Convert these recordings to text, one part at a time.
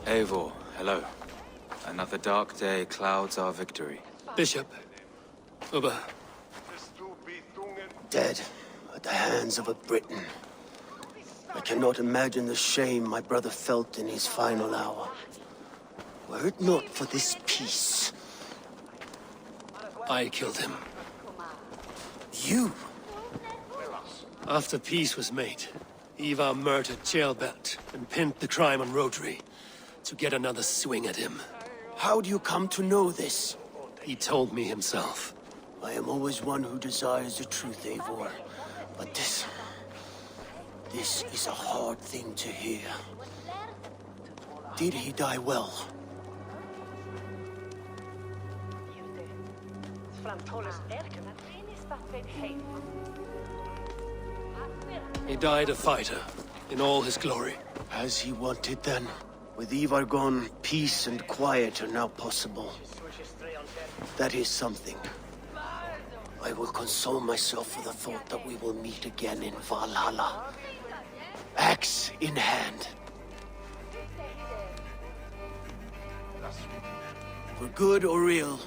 Eivor, hello. Another dark day clouds our victory. Bishop. Uber. Dead at the hands of a Briton. I cannot imagine the shame my brother felt in his final hour. Were it not for this peace... I killed him. You? After peace was made, Ivar murdered Jailbelt and pinned the crime on Rotary to get another swing at him. How do you come to know this? He told me himself. I am always one who desires the truth, Eivor. But this is a hard thing to hear. Did he die well? He died a fighter, in all his glory. As he wanted then. With Ivar gone, peace and quiet are now possible. That is something. I will console myself with the thought that we will meet again in Valhalla. Axe in hand. For good or ill,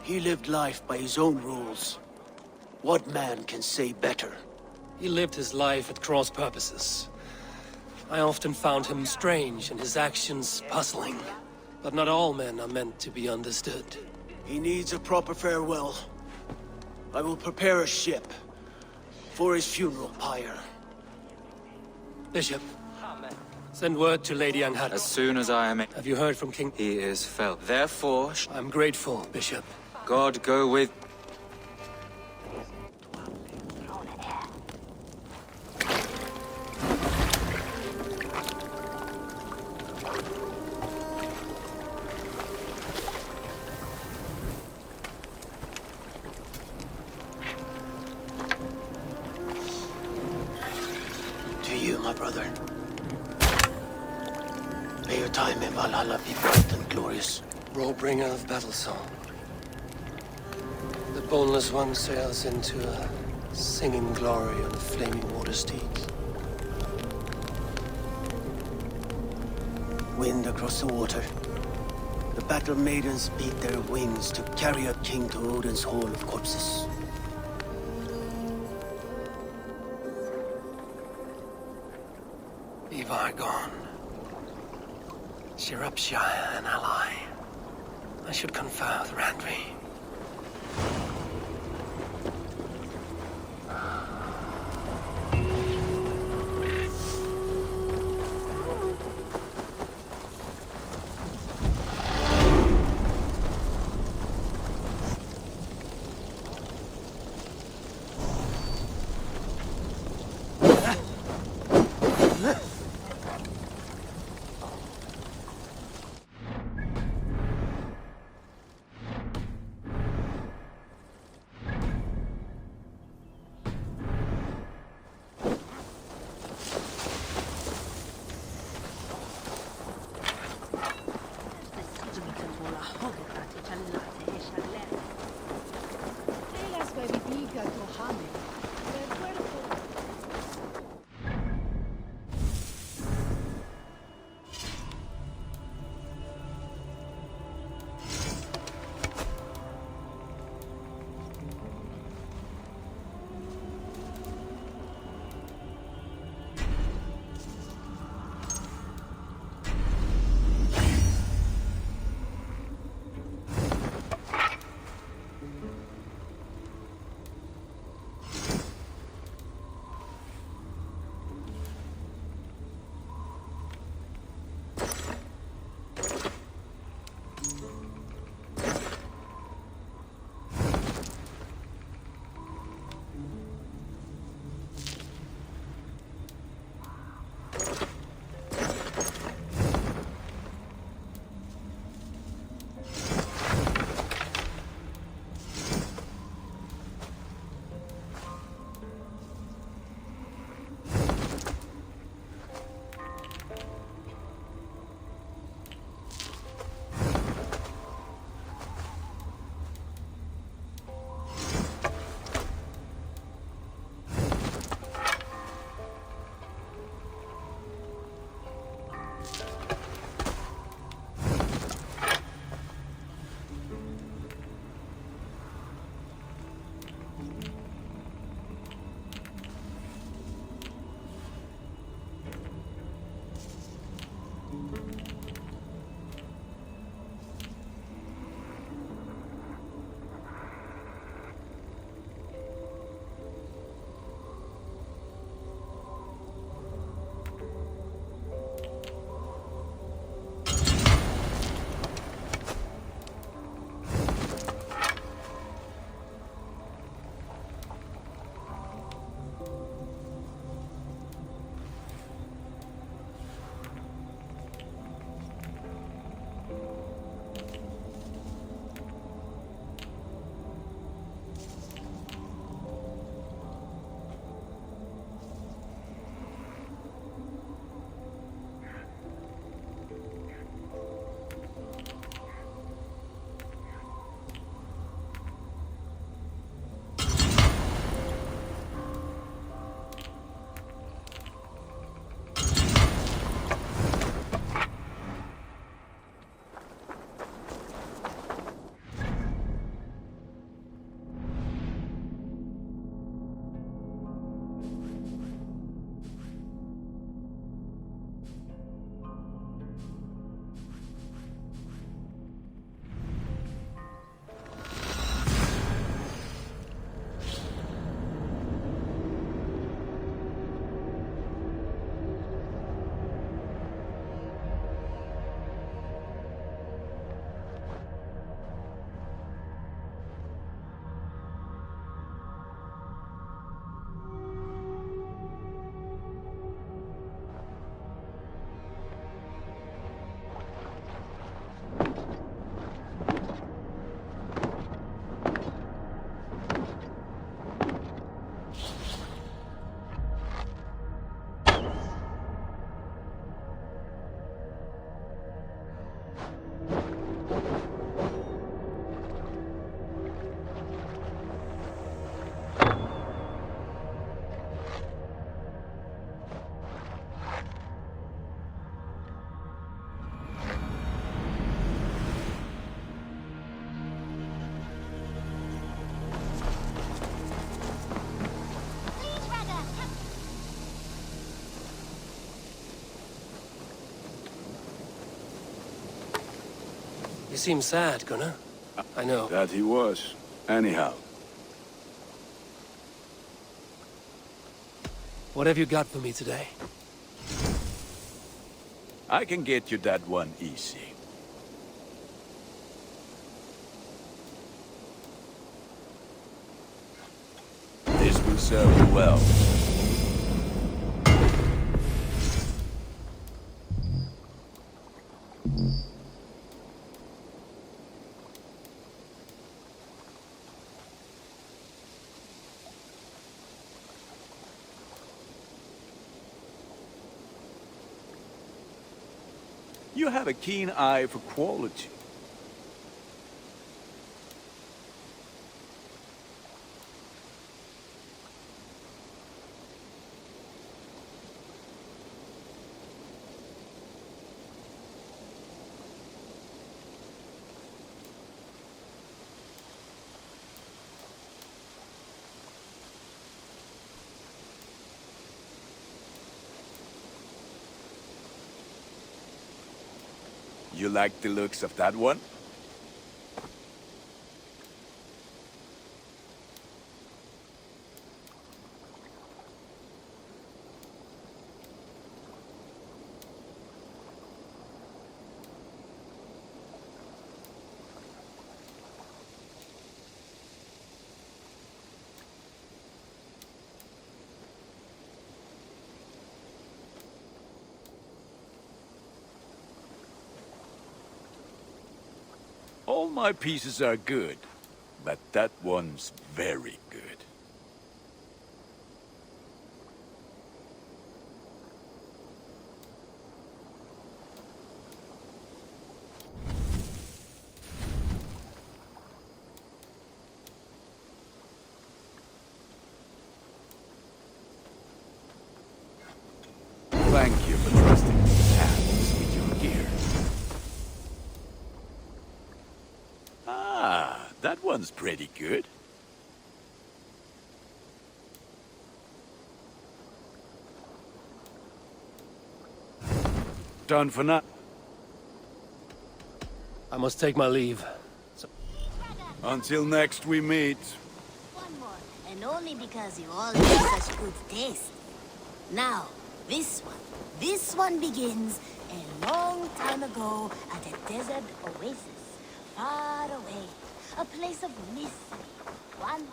he lived life by his own rules. What man can say better? He lived his life at cross purposes. I often found him strange and his actions puzzling. But not all men are meant to be understood. He needs a proper farewell. I will prepare a ship for his funeral pyre. Bishop, send word to Lady Anghad. As soon as I am in... Have you heard from King? He is fell. Therefore... I'm grateful, Bishop. God go with... To you, my brother. May your time in Valhalla be bright and glorious. Rollbringer of battle song. The boneless one sails into a singing glory on the flaming water steeds. Wind across the water. The battle maidens beat their wings to carry a king to Odin's hall of corpses. Ivar gone. Shirapshire an ally. I should confer with Randvi. You seem sad, Gunnar. I know. That he was. Anyhow. What have you got for me today? I can get you that one easy. This will serve you well. You have a keen eye for quality. You like the looks of that one? All my pieces are good, but that one's very good. Thank you for trusting the hands with your gear. That one's pretty good. Done for now. I must take my leave. Until next we meet. One more, and only because you all have such good taste. Now, this one begins a long time ago at a desert oasis, far away. A place of mystery. One.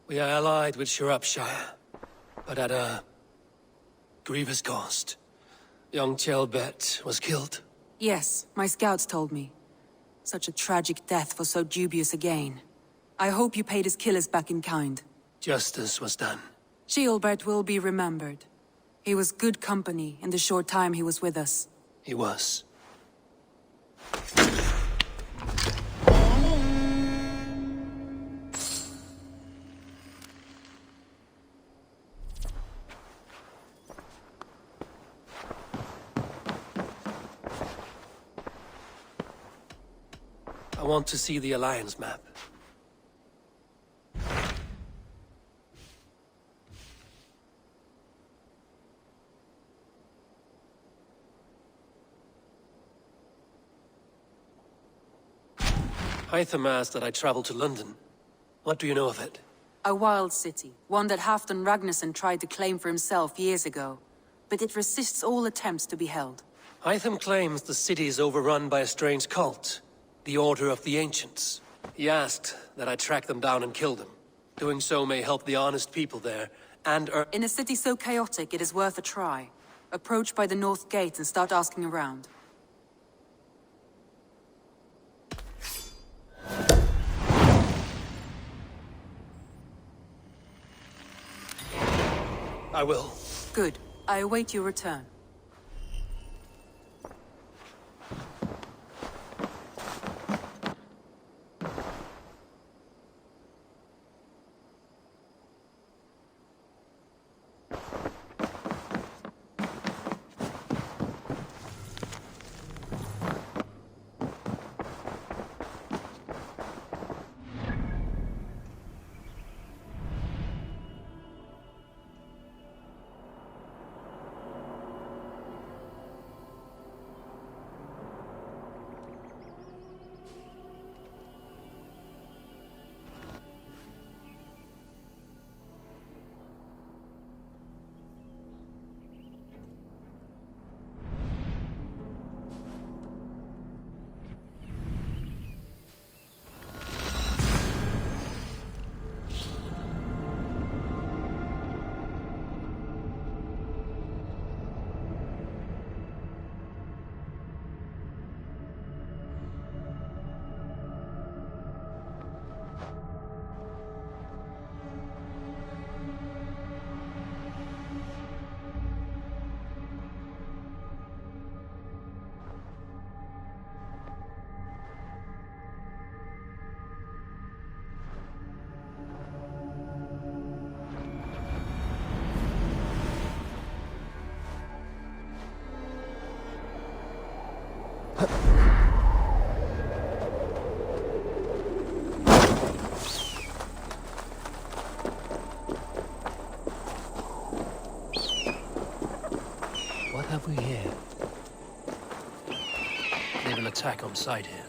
We are allied with Shropshire, but at a grievous cost. Young Chelbet was killed. Yes, my scouts told me. Such a tragic death for so dubious a gain. I hope you paid his killers back in kind. Justice was done. Ceolbert will be remembered. He was good company in the short time he was with us. He was. I want to see the Alliance map. Hytham asked that I travel to London. What do you know of it? A wild city, one that Halfdan Ragnarsson tried to claim for himself years ago. But it resists all attempts to be held. Hytham claims the city is overrun by a strange cult, the Order of the Ancients. He asked that I track them down and kill them. Doing so may help the honest people there, and In a city so chaotic, it is worth a try. Approach by the North Gate and start asking around. I will. Good. I await your return. What have we here? Naval attack on sight here.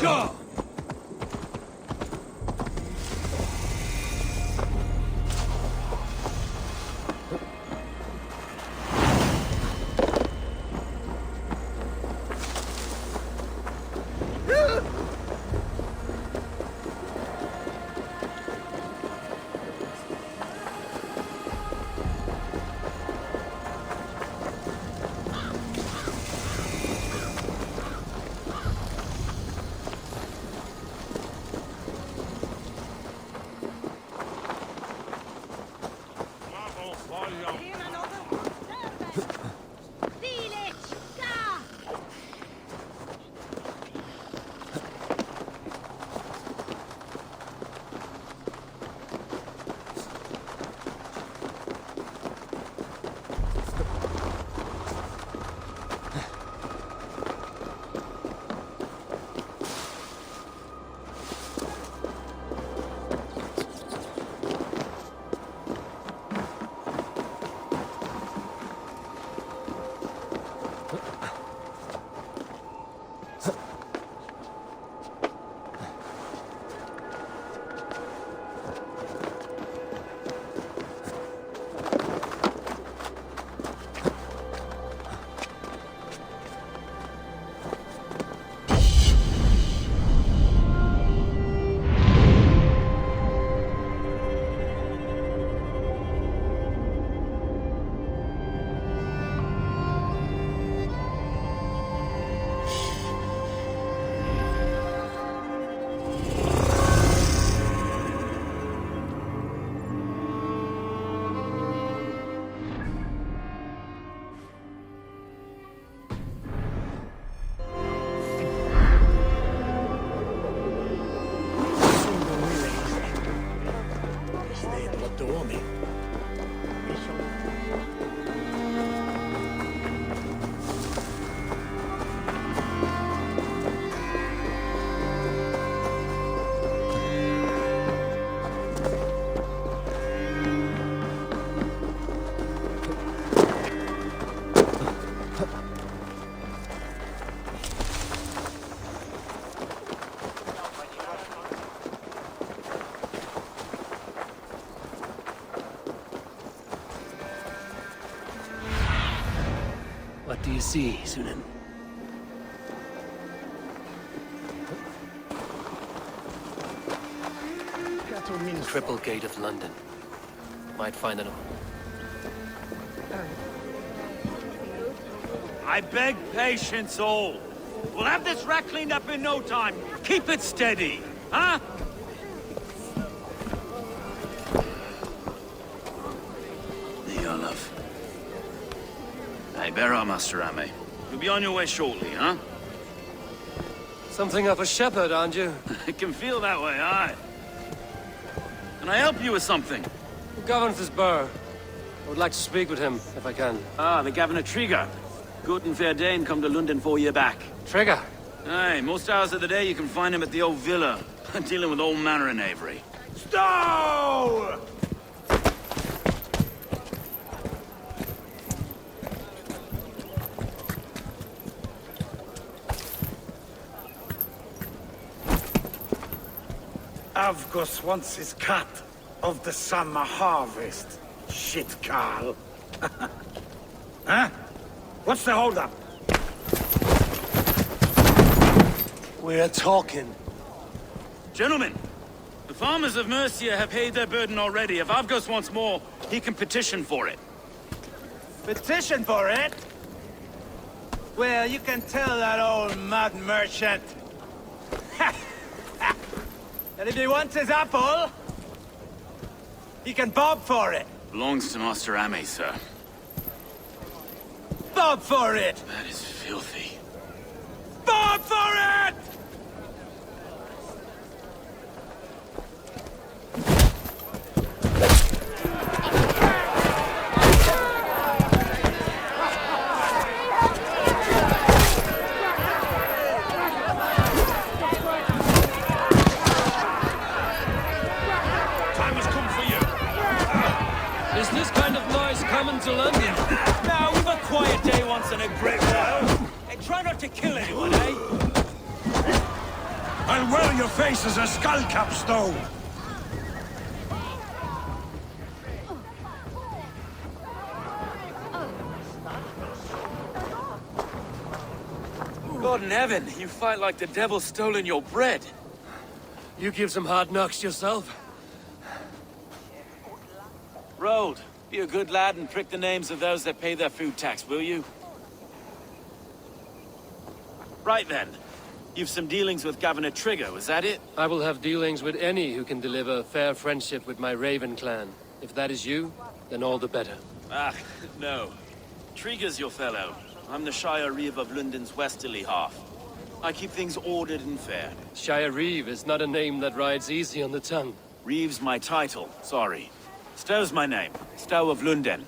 Go! What do you see, Sunan? Triple Gate of London. Might find an... I beg patience, all. We'll have this wreck cleaned up in no time. Keep it steady, huh? There you are, love. Hey, bear up, Master Ame. You'll be on your way shortly, huh? Something of a shepherd, aren't you? It can feel that way, aye. Can I help you with something? Who governs this burgh? I would like to speak with him, if I can. Ah, the Governor Trigger. Good and fair Dane come to London 4 years back. Trigger? Aye, most hours of the day you can find him at the old villa, dealing with all manner in Avery. Stow! Avgos wants his cut of the summer harvest. Shit, Carl. Huh? What's the holdup? We're talking. Gentlemen, the farmers of Mercia have paid their burden already. If Avgos wants more, he can petition for it. Petition for it? Well, you can tell that old mud merchant. And if he wants his apple, he can bob for it. Belongs to Master Ame, sir. Bob for it! That is filthy. Bob for it! Time has come for you. Is this kind of noise common to London? Now, we've a quiet day once in a great while. Hey, try Well, wear your face as a skullcap, Stowe! God in heaven, you fight like the devil's stolen your bread. You give some hard knocks yourself? Rold, be a good lad and prick the names of those that pay their food tax, will you? Right then. You've some dealings with Governor Trigger, is that it? I will have dealings with any who can deliver fair friendship with my Raven clan. If that is you, then all the better. Ah, no. Trigger's your fellow. I'm the Shire Reeve of London's westerly half. I keep things ordered and fair. Shire Reeve is not a name that rides easy on the tongue. Reeve's my title, sorry. Stowe's my name. Stowe of London.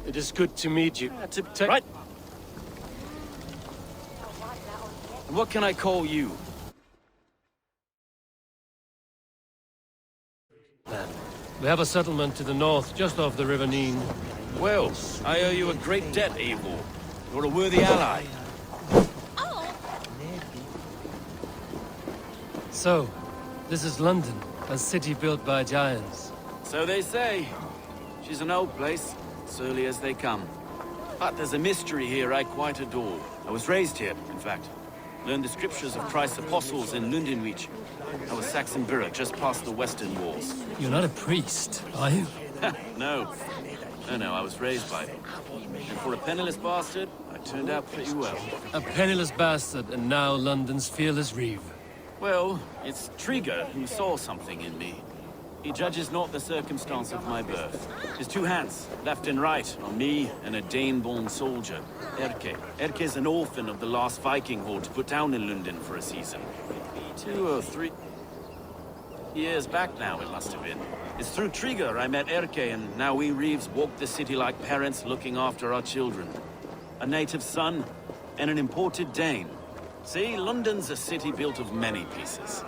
It is good to meet you. Right. And what can I call you? We have a settlement to the north, just off the River Neen. Well, I owe you a great debt, Eivor. You're a worthy ally. So, this is London, a city built by giants. So they say. She's an old place, surly as they come. But there's a mystery here I quite adore. I was raised here, in fact. Learned the scriptures of Christ's apostles in Lundenreach. I was Saxon Borough, just past the western walls. You're not a priest, are you? No. No, I was raised by them. And for a penniless bastard, I turned out pretty well. A penniless bastard, and now London's fearless Reeve. Well, it's Trigger who saw something in me. He judges not the circumstance of my birth. His two hands, left and right, on me and a Dane-born soldier, Erke. Erke's an orphan of the last Viking horde put down in London for a season. 2 or 3 years back now, it must have been. It's through Trigger I met Erke, and now we Reeves walk the city like parents looking after our children. A native son and an imported Dane. See, London's a city built of many pieces.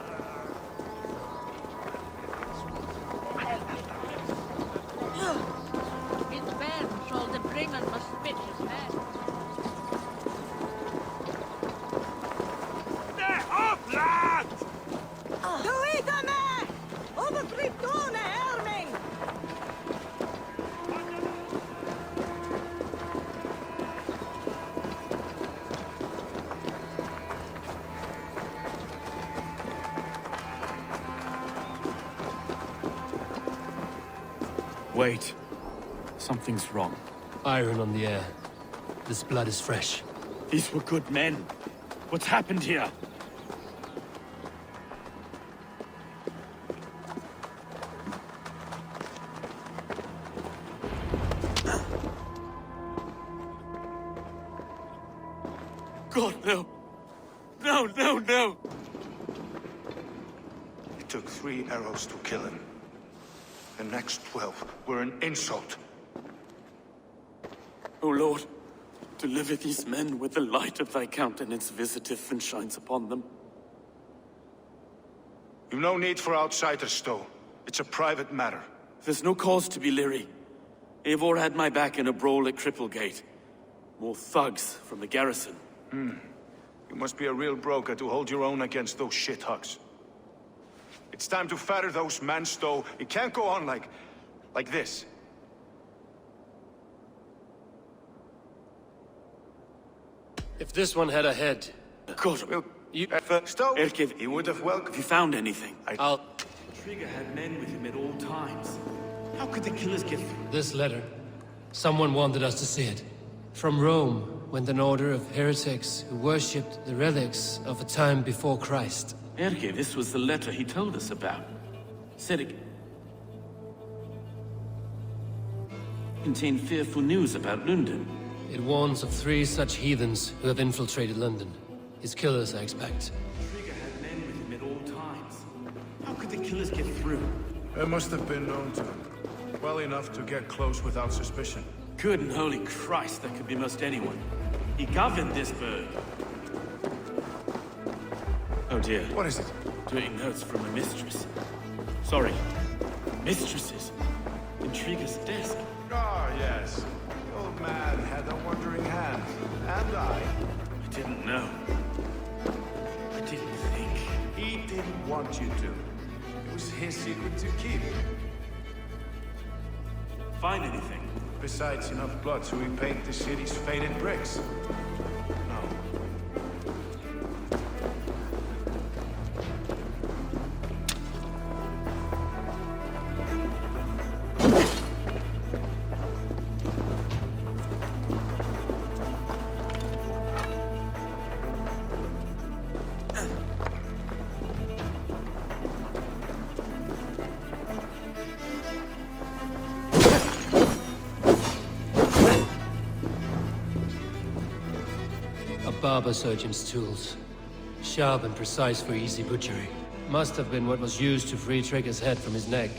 Wait. Something's wrong. Iron on the air. This blood is fresh. These were good men. What's happened here? God, no. No, no, no! It took 3 arrows to kill him. The next 12 were an insult. O Lord, deliver these men with the light of thy countenance visiteth and shines upon them. You've no need for outsiders, Stowe. It's a private matter. There's no cause to be leery. Eivor had my back in a brawl at Cripplegate. More thugs from the garrison. You must be a real broker to hold your own against those shithugs. It's time to fetter those men, Stowe. It can't go on like this. If this one had a head... God, Well, You... Stowe, Erke, he would have welcomed... have you found anything? I'll... Trigger had men with him at all times. How could the killers get through? This letter. Someone wanted us to see it. From Rome went an order of heretics who worshipped the relics of a time before Christ. Erke, this was the letter he told us about. Said it contained fearful news about London. It warns of 3 such heathens who have infiltrated London. His killers, I expect. Trigger had men with him at all times. How could the killers get through? They must have been known to him. Well enough to get close without suspicion. Good and holy Christ, that could be most anyone. He governed this bird. Oh dear. What is it? Doing notes from a mistress. Sorry. Mistresses. In Trigger's desk. Ah, yes. The old man had a wandering hand. And I didn't know. I didn't think. He didn't want you to. It was his secret to keep. Find anything? Besides enough blood to repaint the city's faded bricks. No. Barber surgeon's tools. Sharp and precise for easy butchery. Must have been what was used to free Trigger's head from his neck.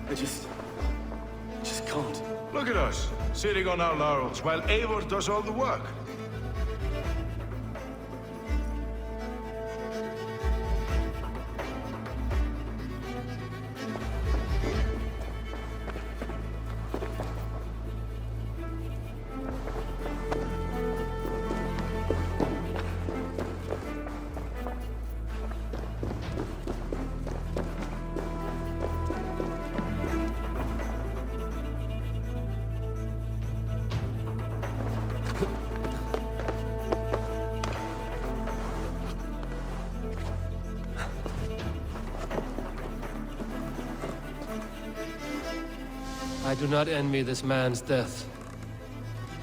I just can't. Look at us, sitting on our laurels, while Eivor does all the work. I do not envy this man's death.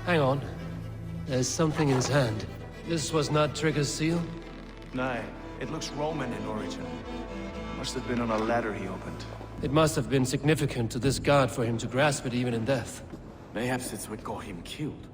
Hang on. There's something in his hand. This was not Trigger's seal? Nay, it looks Roman in origin. Must have been on a ladder he opened. It must have been significant to this god for him to grasp it even in death. Mayhaps it's what got him killed.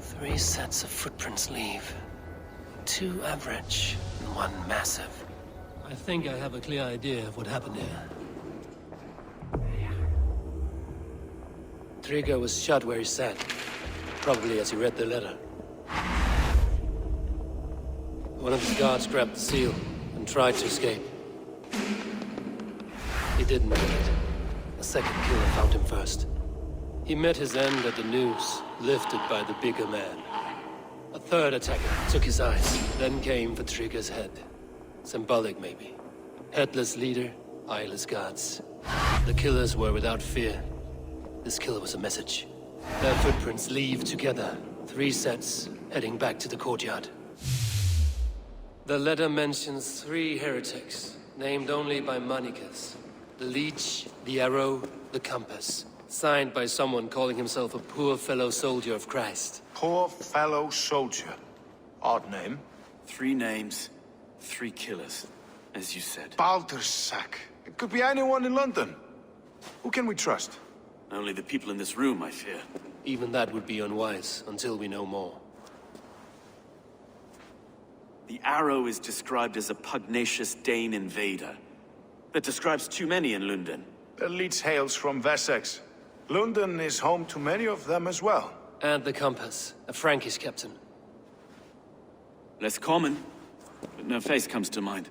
Three sets of footprints leave. Two average and one massive. I think I have a clear idea of what happened here. Trigger was shot where he sat, probably as he read the letter. One of his guards grabbed the seal and tried to escape. He didn't make it. A second killer found him first. He met his end at the noose, lifted by the bigger man. A third attacker took his eyes, then came for Trigger's head. Symbolic, maybe. Headless leader, eyeless guards. The killers were without fear. This kill was a message. Their footprints leave together. Three sets, heading back to the courtyard. The letter mentions three heretics, named only by Manicus. The Leech, the Arrow, the Compass. Signed by someone calling himself a poor fellow soldier of Christ. Poor fellow soldier. Odd name. 3 names, 3 killers, as you said. Baldersack. It could be anyone in London. Who can we trust? Only the people in this room, I fear. Even that would be unwise, until we know more. The Arrow is described as a pugnacious Dane invader. That describes too many in London. The Leech hails from Wessex. London is home to many of them as well. And the Compass, a Frankish captain. Less common, but no face comes to mind.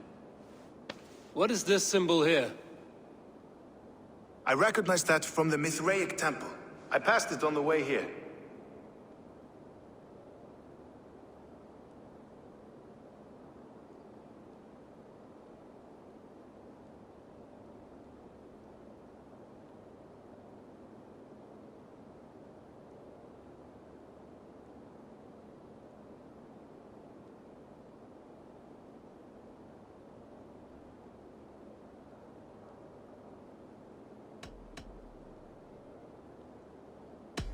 What is this symbol here? I recognize that from the Mithraic temple. I passed it on the way here.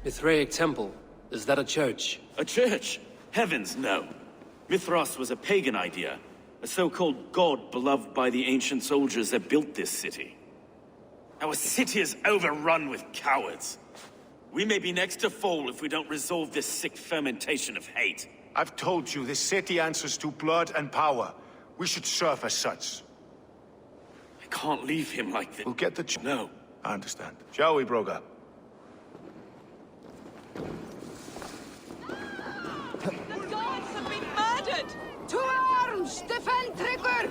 Mithraic temple. Is that a church? A church? Heavens, no. Mithras was a pagan idea. A so-called god beloved by the ancient soldiers that built this city. Our city is overrun with cowards. We may be next to fall if we don't resolve this sick fermentation of hate. I've told you, this city answers to blood and power. We should serve as such. I can't leave him like this. We'll get the No. I understand. Shall we, Broga? The gods have been murdered! To arms! Defend Trigger!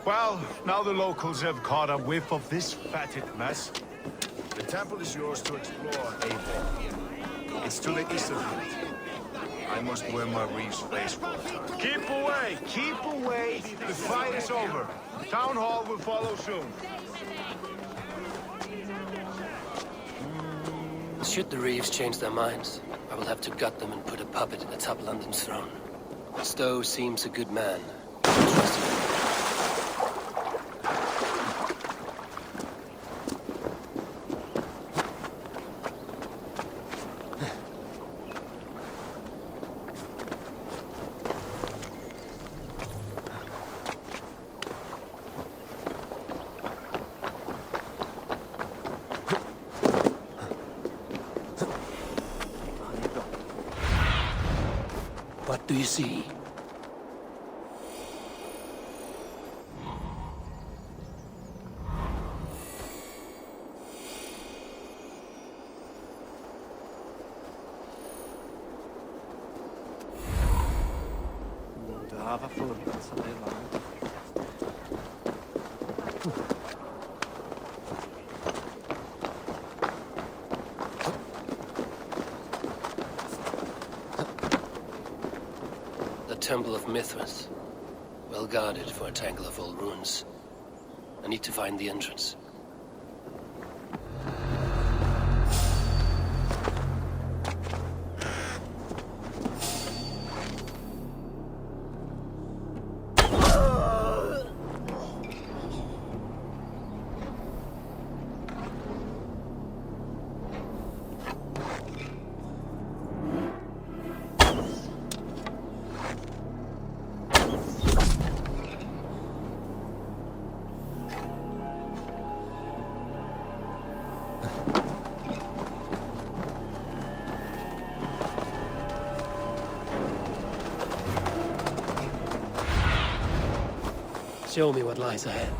Well, now the locals have caught a whiff of this fatted mess. The temple is yours to explore, Abel. It's to the east of it. I must wear my Reeve's face for a time. Keep away! Keep away! The fight is over. Town Hall will follow soon. Should the Reeves change their minds, I will have to gut them and put a puppet atop London's throne. Stowe seems a good man. I trust him. What do you see? Temple of Mithras. Well guarded for a tangle of old ruins. I need to find the entrance. Show me what lies ahead.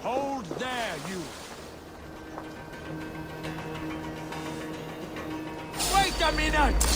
Hold there, you! Wait a minute!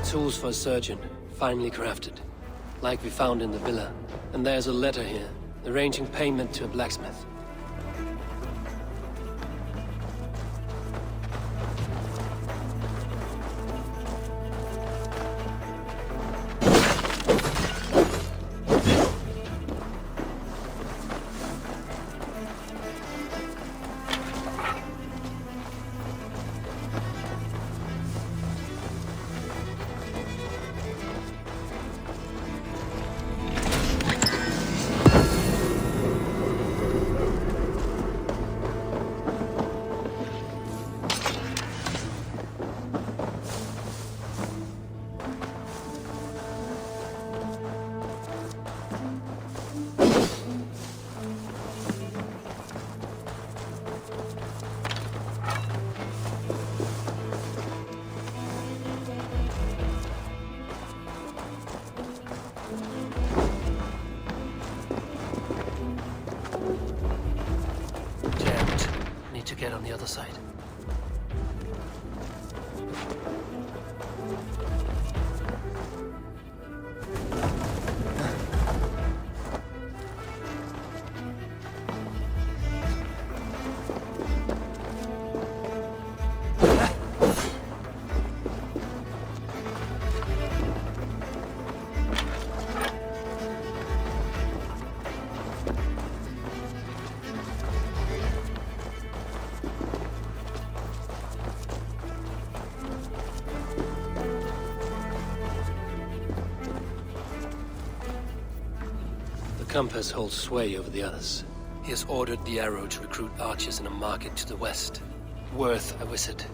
Tools for a surgeon, finely crafted. Like we found in the villa. And there's a letter here, arranging payment to a blacksmith. Get on the other side. The Compass holds sway over the others. He has ordered the Arrow to recruit archers in a market to the west. Worth a visit.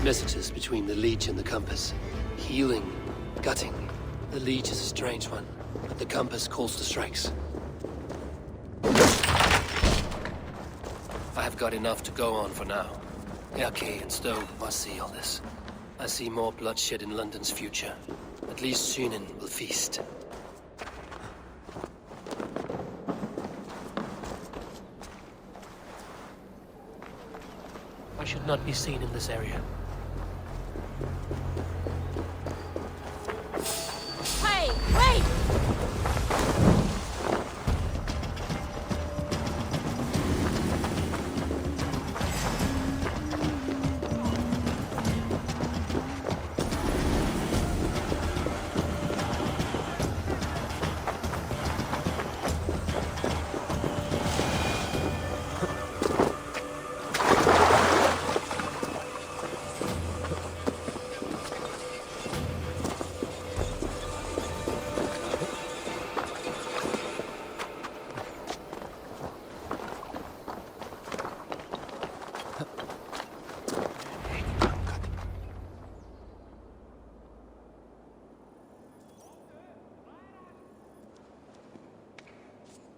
messages between the Leech and the Compass. Healing, gutting. The Leech is a strange one. The Compass calls the strikes. I have got enough to go on for now. Erke and Stone must see all this. I see more bloodshed in London's future. At least Sunan will feast. I should not be seen in this area. Hey, wait!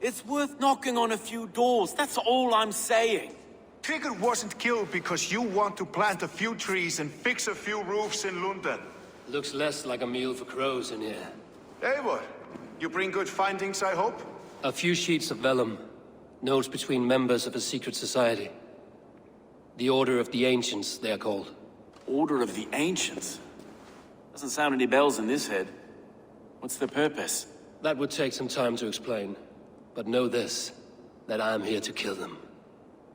It's worth knocking on a few doors, that's all I'm saying. Trigger wasn't killed because you want to plant a few trees and fix a few roofs in London. Looks less like a meal for crows in here. Eivor, you bring good findings, I hope? A few sheets of vellum. Notes between members of a secret society. The Order of the Ancients, they are called. Order of the Ancients? Doesn't sound any bells in this head. What's the purpose? That would take some time to explain. But know this, that I am here to kill them.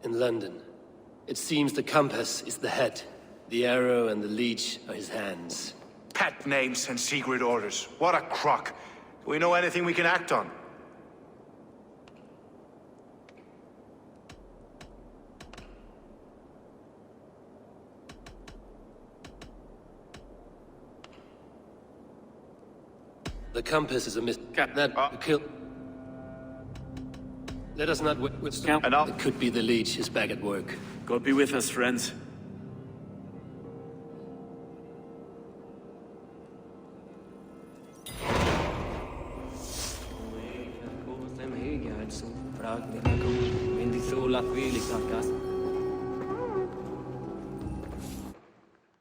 In London, it seems the Compass is the head. The arrow and the leech are his hands. Pet names and secret orders. What a crock. Do we know anything we can act on? The Compass is a kill. Let us not Count. It could be the Leech is back at work. God be with us, friends. Bendice la